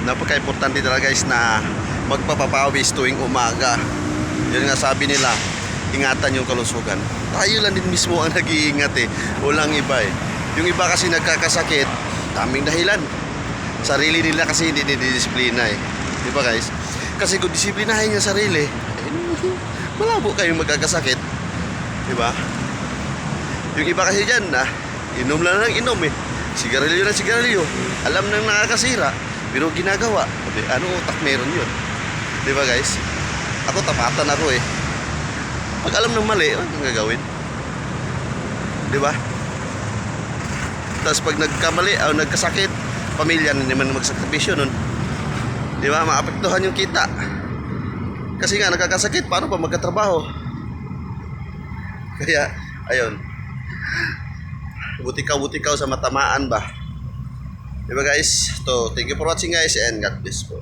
napaka-importante talaga guys na magpapapawis tuwing umaga. Yun nga sabi nila, ingatan yung kalusugan. Tayo lang din mismo ang nag-iingat eh. Walang iba eh. Yung iba kasi nagkakasakit, daming dahilan. Sarili nila kasi hindi didisiplina eh. Di ba guys? Kasi kung disiplinahin niya sarili, malabo kayong magkakasakit. Di ba? Yung iba kasi dyan inom lang ng inom eh. Sigarilyo na sigarilyo. Alam nang nakakasira, pero ginagawa. Ano utak meron yun? Di ba guys? Ako tapatan ako eh. Pag alam ng mali, ano gagawin? Di ba? Tapos pag nagkamali o nagkasakit, pamilya na naman magsakripisyo nun. Di ba? Maapektuhan yung kita. Kasi nga nagkakasakit, paano pa magkatrabaho? Kaya, ayun. Buti-kaw sa matamaan ba? Di ba guys? So, thank you for watching guys and God bless po.